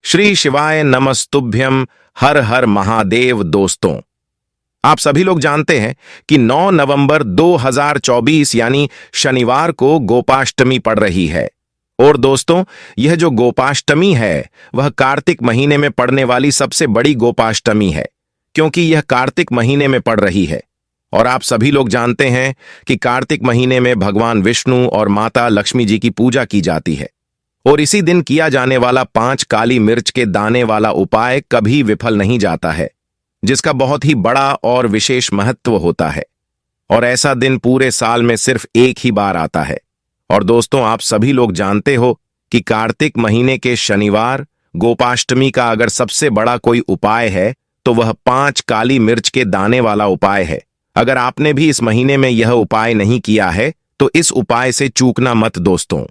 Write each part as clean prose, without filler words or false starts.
श्री शिवाय नमस्तुभ्यम। हर हर महादेव। दोस्तों, आप सभी लोग जानते हैं कि 9 नवंबर 2024 यानी शनिवार को गोपाष्टमी पड़ रही है। और दोस्तों, यह जो गोपाष्टमी है वह कार्तिक महीने में पड़ने वाली सबसे बड़ी गोपाष्टमी है, क्योंकि यह कार्तिक महीने में पड़ रही है। और आप सभी लोग जानते हैं कि कार्तिक महीने में भगवान विष्णु और माता लक्ष्मी जी की पूजा की जाती है। और इसी दिन किया जाने वाला 5 काली मिर्च के दाने वाला उपाय कभी विफल नहीं जाता है, जिसका बहुत ही बड़ा और विशेष महत्व होता है। और ऐसा दिन पूरे साल में सिर्फ एक ही बार आता है। और दोस्तों, आप सभी लोग जानते हो कि कार्तिक महीने के शनिवार गोपाष्टमी का अगर सबसे बड़ा कोई उपाय है तो वह 5 काली मिर्च के दाने वाला उपाय है। अगर आपने भी इस महीने में यह उपाय नहीं किया है तो इस उपाय से चूकना मत दोस्तों।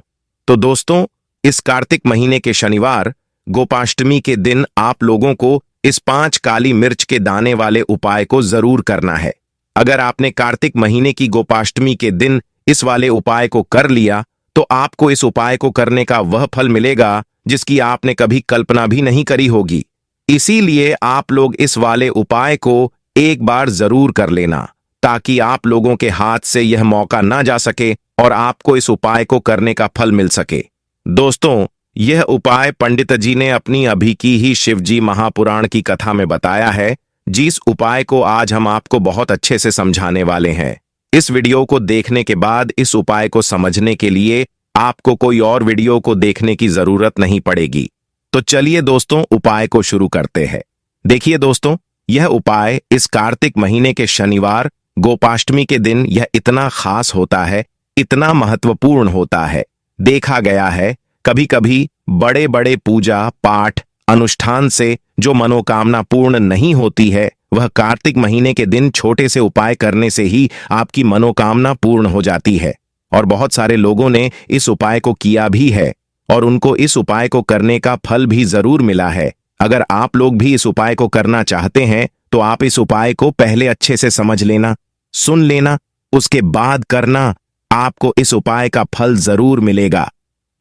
तो दोस्तों, इस कार्तिक महीने के शनिवार गोपाष्टमी के दिन आप लोगों को इस 5 काली मिर्च के दाने वाले उपाय को जरूर करना है। अगर आपने कार्तिक महीने की गोपाष्टमी के दिन इस वाले उपाय को कर लिया तो आपको इस उपाय को करने का वह फल मिलेगा जिसकी आपने कभी कल्पना भी नहीं करी होगी। इसीलिए आप लोग इस वाले उपाय को एक बार जरूर कर लेना, ताकि आप लोगों के हाथ से यह मौका ना जा सके और आपको इस उपाय को करने का फल मिल सके। दोस्तों, यह उपाय पंडित जी ने अपनी अभी की ही शिवजी महापुराण की कथा में बताया है, जिस उपाय को आज हम आपको बहुत अच्छे से समझाने वाले हैं। इस वीडियो को देखने के बाद इस उपाय को समझने के लिए आपको कोई और वीडियो को देखने की जरूरत नहीं पड़ेगी। तो चलिए दोस्तों, उपाय को शुरू करते हैं। देखिए दोस्तों, यह उपाय इस कार्तिक महीने के शनिवार गोपाष्टमी के दिन यह इतना खास होता है, इतना महत्वपूर्ण होता है। देखा गया है कभी कभी बड़े बड़े पूजा पाठ अनुष्ठान से जो मनोकामना पूर्ण नहीं होती है, वह कार्तिक महीने के दिन छोटे से उपाय करने से ही आपकी मनोकामना पूर्ण हो जाती है। और बहुत सारे लोगों ने इस उपाय को किया भी है और उनको इस उपाय को करने का फल भी जरूर मिला है। अगर आप लोग भी इस उपाय को करना चाहते हैं तो आप इस उपाय को पहले अच्छे से समझ लेना, सुन लेना, उसके बाद करना। आपको इस उपाय का फल जरूर मिलेगा।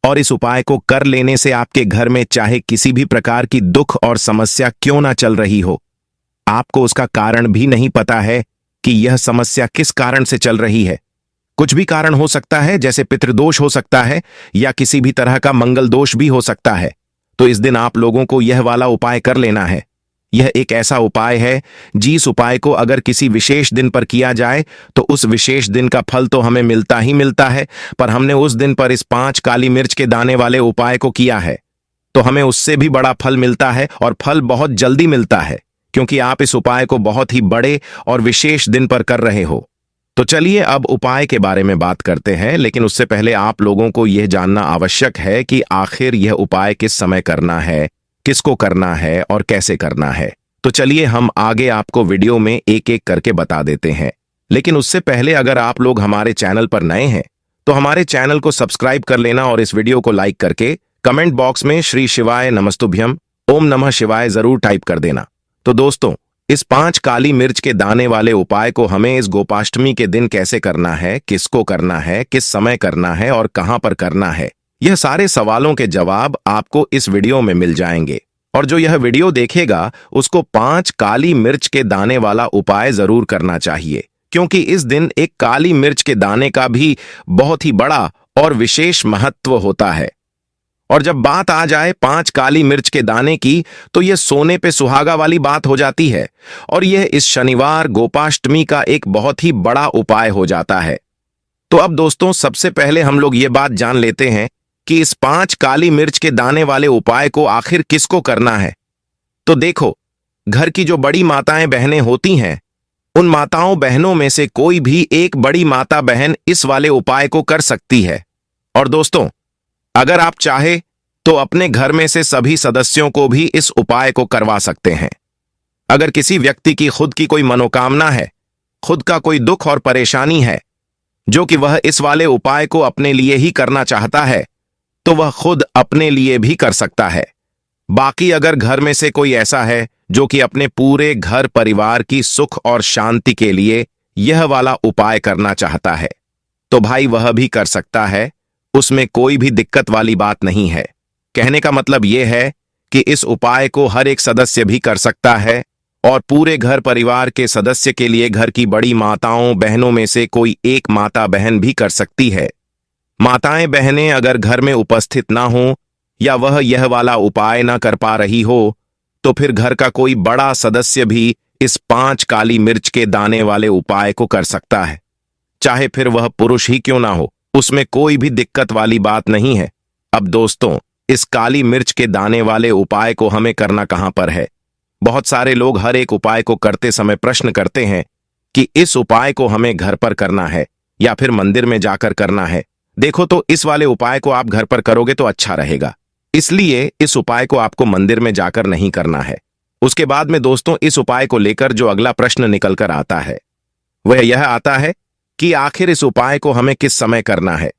और इस उपाय को कर लेने से आपके घर में चाहे किसी भी प्रकार की दुख और समस्या क्यों ना चल रही हो, आपको उसका कारण भी नहीं पता है कि यह समस्या किस कारण से चल रही है। कुछ भी कारण हो सकता है, जैसे पितृदोष हो सकता है या किसी भी तरह का मंगल दोष भी हो सकता है। तो इस दिन आप लोगों को यह वाला उपाय कर लेना है। यह एक ऐसा उपाय है जिस उपाय को अगर किसी विशेष दिन पर किया जाए तो उस विशेष दिन का फल तो हमें मिलता ही मिलता है, पर हमने उस दिन पर इस 5 काली मिर्च के दाने वाले उपाय को किया है तो हमें उससे भी बड़ा फल मिलता है, और फल बहुत जल्दी मिलता है, क्योंकि आप इस उपाय को बहुत ही बड़े और विशेष दिन पर कर रहे हो। तो चलिए अब उपाय के बारे में बात करते हैं, लेकिन उससे पहले आप लोगों को यह जानना आवश्यक है कि आखिर यह उपाय किस समय करना है, किसको करना है और कैसे करना है। तो चलिए हम आगे आपको वीडियो में एक एक करके बता देते हैं। लेकिन उससे पहले अगर आप लोग हमारे चैनल पर नए हैं तो हमारे चैनल को सब्सक्राइब कर लेना और इस वीडियो को लाइक करके कमेंट बॉक्स में श्री शिवाय नमस्तुभ्यम ओम नमः शिवाय जरूर टाइप कर देना। तो दोस्तों, इस 5 काली मिर्च के दाने वाले उपाय को हमें इस गोपाष्टमी के दिन कैसे करना है, किसको करना है, किस समय करना है और कहां पर करना है, यह सारे सवालों के जवाब आपको इस वीडियो में मिल जाएंगे। और जो यह वीडियो देखेगा उसको 5 काली मिर्च के दाने वाला उपाय जरूर करना चाहिए, क्योंकि इस दिन एक काली मिर्च के दाने का भी बहुत ही बड़ा और विशेष महत्व होता है। और जब बात आ जाए 5 काली मिर्च के दाने की तो यह सोने पे सुहागा वाली बात हो जाती है, और यह इस शनिवार गोपाष्टमी का एक बहुत ही बड़ा उपाय हो जाता है। तो अब दोस्तों, सबसे पहले हम लोग ये बात जान लेते हैं कि इस 5 काली मिर्च के दाने वाले उपाय को आखिर किसको करना है। तो देखो, घर की जो बड़ी माताएं बहनें होती हैं, उन माताओं बहनों में से कोई भी एक बड़ी माता बहन इस वाले उपाय को कर सकती है। और दोस्तों, अगर आप चाहे तो अपने घर में से सभी सदस्यों को भी इस उपाय को करवा सकते हैं। अगर किसी व्यक्ति की खुद की कोई मनोकामना है, खुद का कोई दुख और परेशानी है जो कि वह इस वाले उपाय को अपने लिए ही करना चाहता है, तो वह खुद अपने लिए भी कर सकता है। बाकी अगर घर में से कोई ऐसा है जो कि अपने पूरे घर परिवार की सुख और शांति के लिए यह वाला उपाय करना चाहता है, तो भाई वह भी कर सकता है। उसमें कोई भी दिक्कत वाली बात नहीं है। कहने का मतलब यह है कि इस उपाय को हर एक सदस्य भी कर सकता है और पूरे घर परिवार के सदस्य के लिए घर की बड़ी माताओं बहनों में से कोई एक माता बहन भी कर सकती है। माताएं बहनें अगर घर में उपस्थित ना हो या वह यह वाला उपाय ना कर पा रही हो तो फिर घर का कोई बड़ा सदस्य भी इस 5 काली मिर्च के दाने वाले उपाय को कर सकता है, चाहे फिर वह पुरुष ही क्यों ना हो, उसमें कोई भी दिक्कत वाली बात नहीं है। अब दोस्तों, इस काली मिर्च के दाने वाले उपाय को हमें करना कहां पर है? बहुत सारे लोग हर एक उपाय को करते समय प्रश्न करते हैं कि इस उपाय को हमें घर पर करना है या फिर मंदिर में जाकर करना है। देखो, तो इस वाले उपाय को आप घर पर करोगे तो अच्छा रहेगा, इसलिए इस उपाय को आपको मंदिर में जाकर नहीं करना है। उसके बाद में दोस्तों, इस उपाय को लेकर जो अगला प्रश्न निकल कर आता है वह यह आता है कि आखिर इस उपाय को हमें किस समय करना है,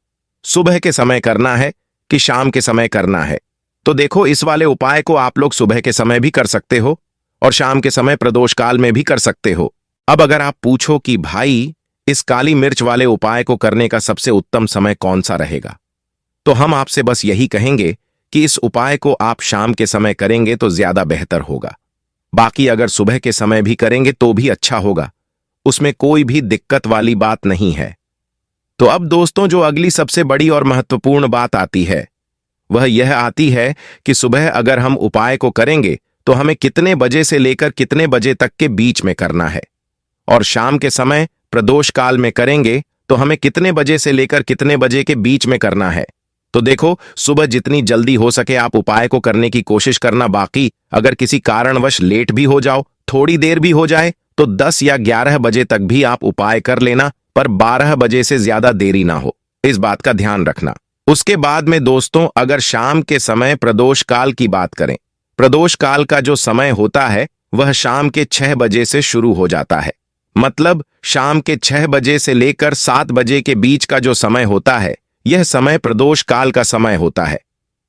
सुबह के समय करना है कि शाम के समय करना है? तो देखो, इस वाले उपाय को आप लोग सुबह के समय भी कर सकते हो और शाम के समय प्रदोष काल में भी कर सकते हो। अब अगर आप पूछो कि भाई इस काली मिर्च वाले उपाय को करने का सबसे उत्तम समय कौन सा रहेगा, तो हम आपसे बस यही कहेंगे कि इस उपाय को आप शाम के समय करेंगे तो ज्यादा बेहतर होगा। बाकी अगर सुबह के समय भी करेंगे तो भी अच्छा होगा, उसमें कोई भी दिक्कत वाली बात नहीं है। तो अब दोस्तों, जो अगली सबसे बड़ी और महत्वपूर्ण बात आती है वह यह आती है कि सुबह अगर हम उपाय को करेंगे तो हमें कितने बजे से लेकर कितने बजे तक के बीच में करना है, और शाम के समय प्रदोष काल में करेंगे तो हमें कितने बजे से लेकर कितने बजे के बीच में करना है। तो देखो, सुबह जितनी जल्दी हो सके आप उपाय को करने की कोशिश करना। बाकी अगर किसी कारणवश लेट भी हो जाओ, थोड़ी देर भी हो जाए, तो 10 या 11 बजे तक भी आप उपाय कर लेना, पर 12 बजे से ज्यादा देरी ना हो, इस बात का ध्यान रखना। उसके बाद में दोस्तों, अगर शाम के समय प्रदोष काल की बात करें, प्रदोष काल का जो समय होता है वह शाम के 6 बजे से शुरू हो जाता है। मतलब शाम के 6 बजे से लेकर 7 बजे के बीच का जो समय होता है यह समय प्रदोष काल का समय होता है।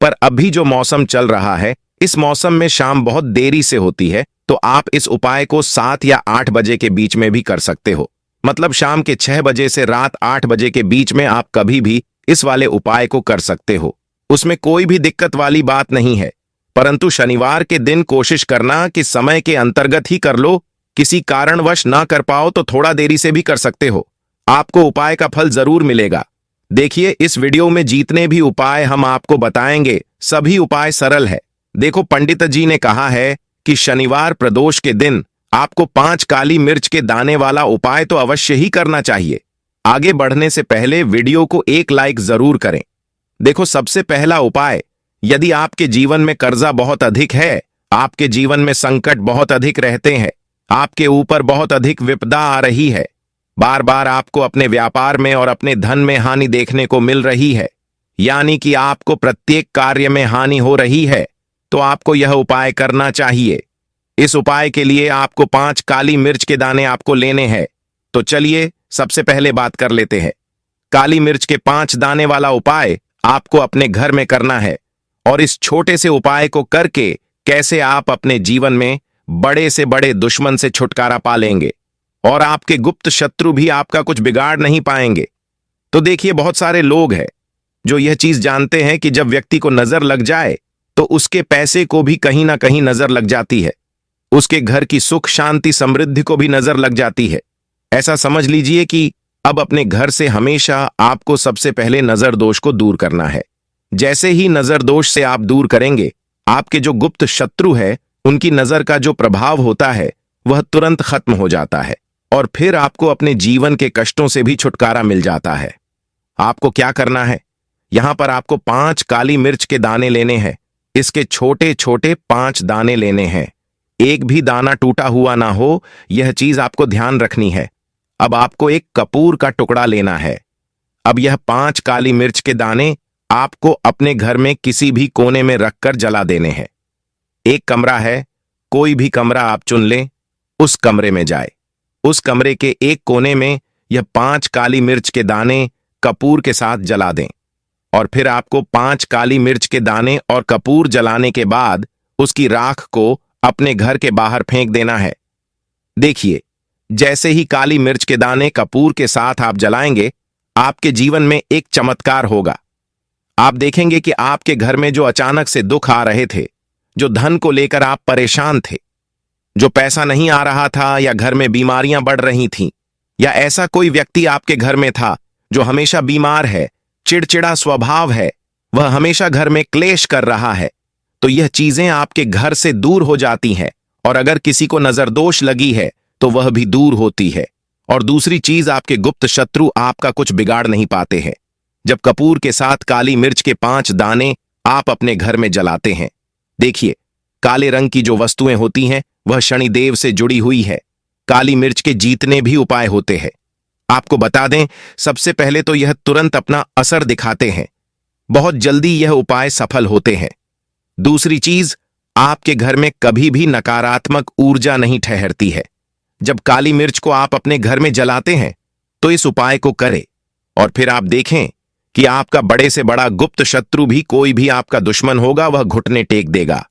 पर अभी जो मौसम चल रहा है, इस मौसम में शाम बहुत देरी से होती है, तो आप इस उपाय को 7 या 8 बजे के बीच में भी कर सकते हो। मतलब शाम के 6 बजे से रात 8 बजे के बीच में आप कभी भी इस वाले उपाय को कर सकते हो, उसमें कोई भी दिक्कत वाली बात नहीं है। परंतु शनिवार के दिन कोशिश करना कि समय के अंतर्गत ही कर लो, किसी कारणवश ना कर पाओ तो थोड़ा देरी से भी कर सकते हो, आपको उपाय का फल जरूर मिलेगा। देखिए, इस वीडियो में जितने भी उपाय हम आपको बताएंगे सभी उपाय सरल है। देखो, पंडित जी ने कहा है कि शनिवार प्रदोष के दिन आपको 5 काली मिर्च के दाने वाला उपाय तो अवश्य ही करना चाहिए। आगे बढ़ने से पहले वीडियो को एक लाइक जरूर करें। देखो, सबसे पहला उपाय, यदि आपके जीवन में कर्जा बहुत अधिक है, आपके जीवन में संकट बहुत अधिक रहते हैं, आपके ऊपर बहुत अधिक विपदा आ रही है, बार बार आपको अपने व्यापार में और अपने धन में हानि देखने को मिल रही है, यानी कि आपको प्रत्येक कार्य में हानि हो रही है, तो आपको यह उपाय करना चाहिए। इस उपाय के लिए आपको 5 काली मिर्च के दाने आपको लेने हैं। तो चलिए सबसे पहले बात कर लेते हैं। काली मिर्च के 5 दाने वाला उपाय आपको अपने घर में करना है, और इस छोटे से उपाय को करके कैसे आप अपने जीवन में बड़े से बड़े दुश्मन से छुटकारा पा लेंगे और आपके गुप्त शत्रु भी आपका कुछ बिगाड़ नहीं पाएंगे। तो देखिए, बहुत सारे लोग हैं जो यह चीज जानते हैं कि जब व्यक्ति को नजर लग जाए तो उसके पैसे को भी कहीं ना कहीं नजर लग जाती है, उसके घर की सुख शांति समृद्धि को भी नजर लग जाती है। ऐसा समझ लीजिए कि अब अपने घर से हमेशा आपको सबसे पहले नजर दोष को दूर करना है। जैसे ही नजर दोष से आप दूर करेंगे, आपके जो गुप्त शत्रु है उनकी नजर का जो प्रभाव होता है वह तुरंत खत्म हो जाता है, और फिर आपको अपने जीवन के कष्टों से भी छुटकारा मिल जाता है। आपको क्या करना है, यहां पर आपको 5 काली मिर्च के दाने लेने हैं। इसके छोटे छोटे 5 दाने लेने हैं, एक भी दाना टूटा हुआ ना हो, यह चीज आपको ध्यान रखनी है। अब आपको एक कपूर का टुकड़ा लेना है। अब यह 5 काली मिर्च के दाने आपको अपने घर में किसी भी कोने में रखकर जला देने हैं। एक कमरा है, कोई भी कमरा आप चुन लें, उस कमरे में जाए, उस कमरे के एक कोने में यह 5 काली मिर्च के दाने कपूर के साथ जला दें, और फिर आपको 5 काली मिर्च के दाने और कपूर जलाने के बाद उसकी राख को अपने घर के बाहर फेंक देना है। देखिए, जैसे ही काली मिर्च के दाने कपूर के साथ आप जलाएंगे, आपके जीवन में एक चमत्कार होगा। आप देखेंगे कि आपके घर में जो अचानक से दुख आ रहे थे, जो धन को लेकर आप परेशान थे, जो पैसा नहीं आ रहा था या घर में बीमारियां बढ़ रही थीं, या ऐसा कोई व्यक्ति आपके घर में था जो हमेशा बीमार है, चिड़चिड़ा स्वभाव है, वह हमेशा घर में क्लेश कर रहा है, तो यह चीजें आपके घर से दूर हो जाती हैं। और अगर किसी को नजरदोष लगी है तो वह भी दूर होती है। और दूसरी चीज, आपके गुप्त शत्रु आपका कुछ बिगाड़ नहीं पाते हैं। जब कपूर के साथ काली मिर्च के 5 दाने आप अपने घर में जलाते हैं, देखिए, काले रंग की जो वस्तुएं होती हैं वह शनिदेव से जुड़ी हुई है। काली मिर्च के जीतने भी उपाय होते हैं। आपको बता दें, सबसे पहले तो यह तुरंत अपना असर दिखाते हैं, बहुत जल्दी यह उपाय सफल होते हैं। दूसरी चीज, आपके घर में कभी भी नकारात्मक ऊर्जा नहीं ठहरती है। जब काली मिर्च को आप अपने घर में जलाते हैं तो इस उपाय को करें और फिर आप देखें कि आपका बड़े से बड़ा गुप्त शत्रु भी, कोई भी आपका दुश्मन होगा, वह घुटने टेक देगा।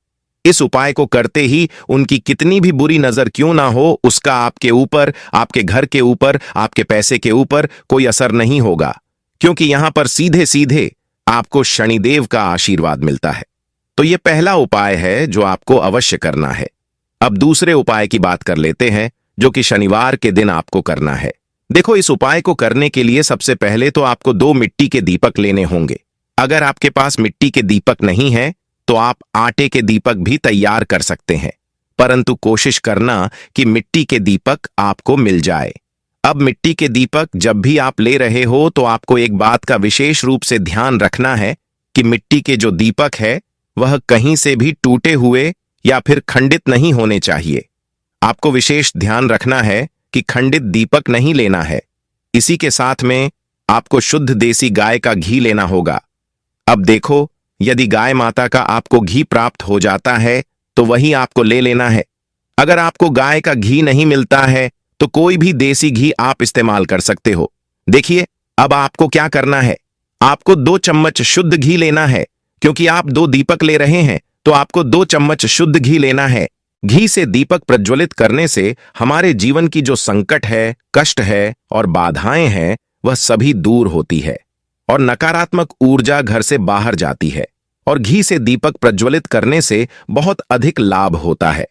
इस उपाय को करते ही उनकी कितनी भी बुरी नजर क्यों ना हो, उसका आपके ऊपर, आपके घर के ऊपर, आपके पैसे के ऊपर कोई असर नहीं होगा, क्योंकि यहां पर सीधे सीधे आपको शनिदेव का आशीर्वाद मिलता है। तो यह पहला उपाय है जो आपको अवश्य करना है। अब दूसरे उपाय की बात कर लेते हैं, जो कि शनिवार के दिन आपको करना है। देखो, इस उपाय को करने के लिए सबसे पहले तो आपको 2 मिट्टी के दीपक लेने होंगे। अगर आपके पास मिट्टी के दीपक नहीं है तो आप आटे के दीपक भी तैयार कर सकते हैं, परंतु कोशिश करना कि मिट्टी के दीपक आपको मिल जाए। अब मिट्टी के दीपक जब भी आप ले रहे हो तो आपको एक बात का विशेष रूप से ध्यान रखना है कि मिट्टी के जो दीपक है वह कहीं से भी टूटे हुए या फिर खंडित नहीं होने चाहिए। आपको विशेष ध्यान रखना है कि खंडित दीपक नहीं लेना है। इसी के साथ में आपको शुद्ध देसी गाय का घी लेना होगा। अब देखो, यदि गाय माता का आपको घी प्राप्त हो जाता है तो वही आपको ले लेना है। अगर आपको गाय का घी नहीं मिलता है तो कोई भी देसी घी आप इस्तेमाल कर सकते हो। देखिए, अब आपको क्या करना है, आपको 2 चम्मच शुद्ध घी लेना है। क्योंकि आप 2 दीपक ले रहे हैं तो आपको 2 चम्मच शुद्ध घी लेना है। घी से दीपक प्रज्वलित करने से हमारे जीवन की जो संकट है, कष्ट है और बाधाएं हैं, वह सभी दूर होती है और नकारात्मक ऊर्जा घर से बाहर जाती है। और घी से दीपक प्रज्वलित करने से बहुत अधिक लाभ होता है।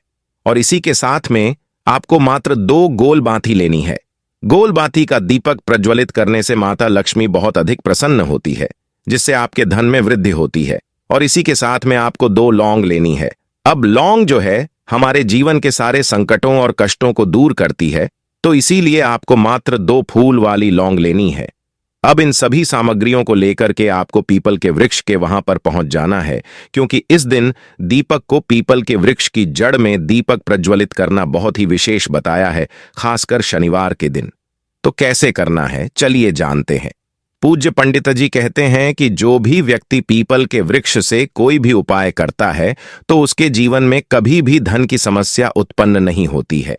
और इसी के साथ में आपको मात्र 2 गोल बाती लेनी है। गोल बाती का दीपक प्रज्वलित करने से माता लक्ष्मी बहुत अधिक प्रसन्न होती है, जिससे आपके धन में वृद्धि होती है। और इसी के साथ में आपको 2 लौंग लेनी है। अब लौंग जो है हमारे जीवन के सारे संकटों और कष्टों को दूर करती है, तो इसीलिए आपको मात्र 2 फूल वाली लौंग लेनी है। अब इन सभी सामग्रियों को लेकर के आपको पीपल के वृक्ष के वहां पर पहुंच जाना है, क्योंकि इस दिन दीपक को पीपल के वृक्ष की जड़ में दीपक प्रज्वलित करना बहुत ही विशेष बताया है, खासकर शनिवार के दिन। तो कैसे करना है, चलिए जानते हैं। पूज्य पंडित जी कहते हैं कि जो भी व्यक्ति पीपल के वृक्ष से कोई भी उपाय करता है तो उसके जीवन में कभी भी धन की समस्या उत्पन्न नहीं होती है।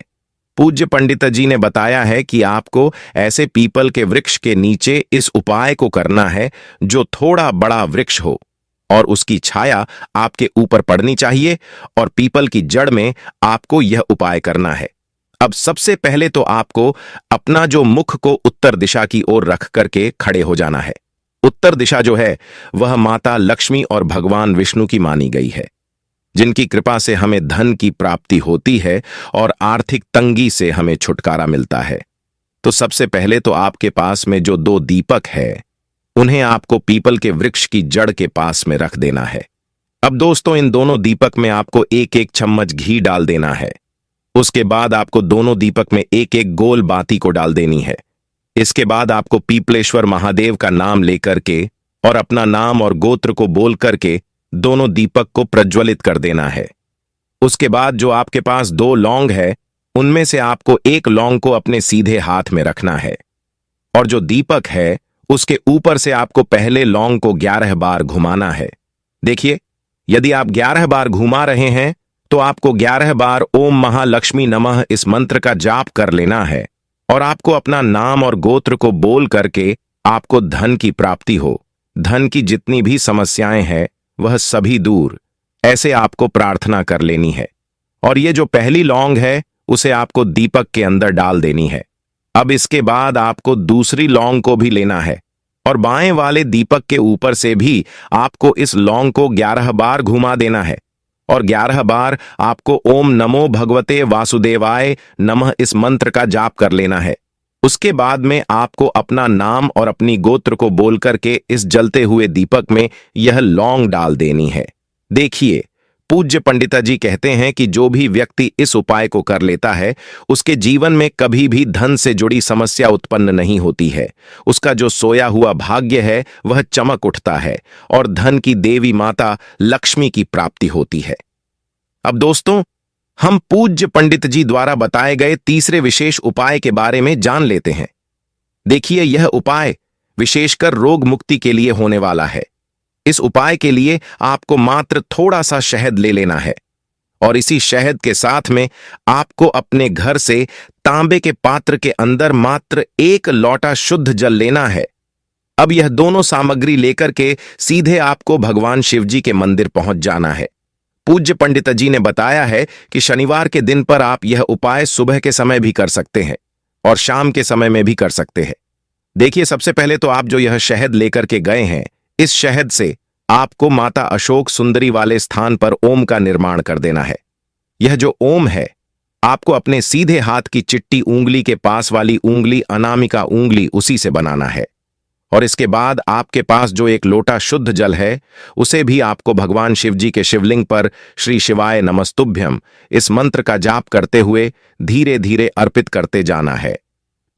पूज्य पंडित जी ने बताया है कि आपको ऐसे पीपल के वृक्ष के नीचे इस उपाय को करना है जो थोड़ा बड़ा वृक्ष हो और उसकी छाया आपके ऊपर पड़नी चाहिए, और पीपल की जड़ में आपको यह उपाय करना है। अब सबसे पहले तो आपको अपना जो मुख को उत्तर दिशा की ओर रख करके खड़े हो जाना है। उत्तर दिशा जो है वह माता लक्ष्मी और भगवान विष्णु की मानी गई है, जिनकी कृपा से हमें धन की प्राप्ति होती है और आर्थिक तंगी से हमें छुटकारा मिलता है। तो सबसे पहले तो आपके पास में जो 2 दीपक है उन्हें आपको पीपल के वृक्ष की जड़ के पास में रख देना है। अब दोस्तों, इन दोनों दीपक में आपको 1-1 चम्मच घी डाल देना है। उसके बाद आपको दोनों दीपक में 1-1 गोल बाती को डाल देनी है। इसके बाद आपको पीपलेश्वर महादेव का नाम लेकर के और अपना नाम और गोत्र को बोल करके दोनों दीपक को प्रज्वलित कर देना है। उसके बाद जो आपके पास 2 लौंग है उनमें से आपको 1 लौंग को अपने सीधे हाथ में रखना है, और जो दीपक है उसके ऊपर से आपको पहले लौंग को 11 बार घुमाना है। देखिए, यदि आप 11 बार घुमा रहे हैं तो आपको 11 बार ओम महालक्ष्मी नमः इस मंत्र का जाप कर लेना है, और आपको अपना नाम और गोत्र को बोल करके आपको धन की प्राप्ति हो, धन की जितनी भी समस्याएं हैं वह सभी दूर, ऐसे आपको प्रार्थना कर लेनी है। और ये जो पहली लौंग है उसे आपको दीपक के अंदर डाल देनी है। अब इसके बाद आपको दूसरी लौंग को भी लेना है और बाएं वाले दीपक के ऊपर से भी आपको इस लौंग को 11 बार घुमा देना है, और 11 बार आपको ओम नमो भगवते वासुदेवाय नमः इस मंत्र का जाप कर लेना है। उसके बाद में आपको अपना नाम और अपनी गोत्र को बोल करके इस जलते हुए दीपक में यह लौंग डाल देनी है। देखिए, पूज्य पंडिता जी कहते हैं कि जो भी व्यक्ति इस उपाय को कर लेता है उसके जीवन में कभी भी धन से जुड़ी समस्या उत्पन्न नहीं होती है। उसका जो सोया हुआ भाग्य है वह चमक उठता है और धन की देवी माता लक्ष्मी की प्राप्ति होती है। अब दोस्तों, हम पूज्य पंडित जी द्वारा बताए गए तीसरे विशेष उपाय के बारे में जान लेते हैं। देखिए, यह उपाय विशेषकर रोग मुक्ति के लिए होने वाला है। इस उपाय के लिए आपको मात्र थोड़ा सा शहद ले लेना है और इसी शहद के साथ में आपको अपने घर से तांबे के पात्र के अंदर मात्र 1 लोटा शुद्ध जल लेना है। अब यह दोनों सामग्री लेकर के सीधे आपको भगवान शिव जी के मंदिर पहुंच जाना है। पूज्य पंडित जी ने बताया है कि शनिवार के दिन पर आप यह उपाय सुबह के समय भी कर सकते हैं और शाम के समय में भी कर सकते हैं। देखिए, सबसे पहले तो आप जो यह शहद लेकर के गए हैं, इस शहद से आपको माता अशोक सुंदरी वाले स्थान पर ओम का निर्माण कर देना है। यह जो ओम है, आपको अपने सीधे हाथ की चिट्टी उंगली के पास वाली उंगली अनामिका उंगली उसी से बनाना है और इसके बाद आपके पास जो 1 लोटा शुद्ध जल है उसे भी आपको भगवान शिव जी के शिवलिंग पर श्री शिवाय नमस्तुभ्यम इस मंत्र का जाप करते हुए धीरे धीरे अर्पित करते जाना है।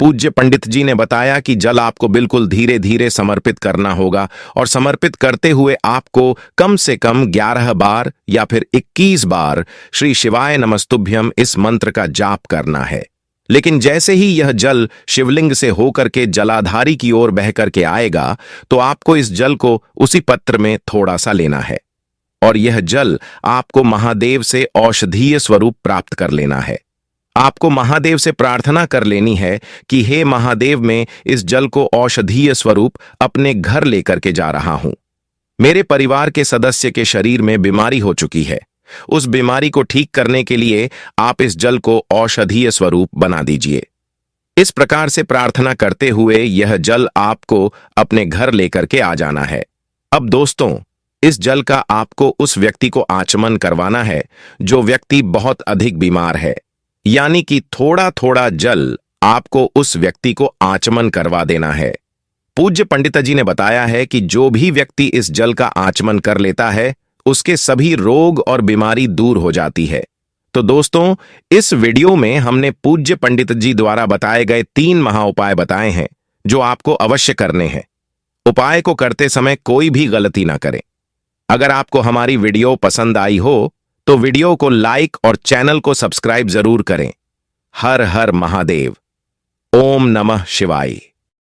पूज्य पंडित जी ने बताया कि जल आपको बिल्कुल धीरे धीरे समर्पित करना होगा और समर्पित करते हुए आपको कम से कम 11 बार या फिर 21 बार श्री शिवाय नमस्तुभ्यम इस मंत्र का जाप करना है। लेकिन जैसे ही यह जल शिवलिंग से होकर के जलाधारी की ओर बह करके आएगा तो आपको इस जल को उसी पत्र में थोड़ा सा लेना है और यह जल आपको महादेव से औषधीय स्वरूप प्राप्त कर लेना है। आपको महादेव से प्रार्थना कर लेनी है कि हे महादेव, मैं इस जल को औषधीय स्वरूप अपने घर लेकर के जा रहा हूं। मेरे परिवार के सदस्य के शरीर में बीमारी हो चुकी है, उस बीमारी को ठीक करने के लिए आप इस जल को औषधीय स्वरूप बना दीजिए। इस प्रकार से प्रार्थना करते हुए यह जल आपको अपने घर लेकर के आ जाना है। अब दोस्तों, इस जल का आपको उस व्यक्ति को आचमन करवाना है जो व्यक्ति बहुत अधिक बीमार है, यानी कि थोड़ा थोड़ा जल आपको उस व्यक्ति को आचमन करवा देना है। पूज्य पंडित जी ने बताया है कि जो भी व्यक्ति इस जल का आचमन कर लेता है उसके सभी रोग और बीमारी दूर हो जाती है। तो दोस्तों, इस वीडियो में हमने पूज्य पंडित जी द्वारा बताए गए 3 महा उपाय बताए हैं जो आपको अवश्य करने हैं। उपाय को करते समय कोई भी गलती ना करें। अगर आपको हमारी वीडियो पसंद आई हो तो वीडियो को लाइक और चैनल को सब्सक्राइब जरूर करें। हर हर महादेव। ओम नमः शिवाय।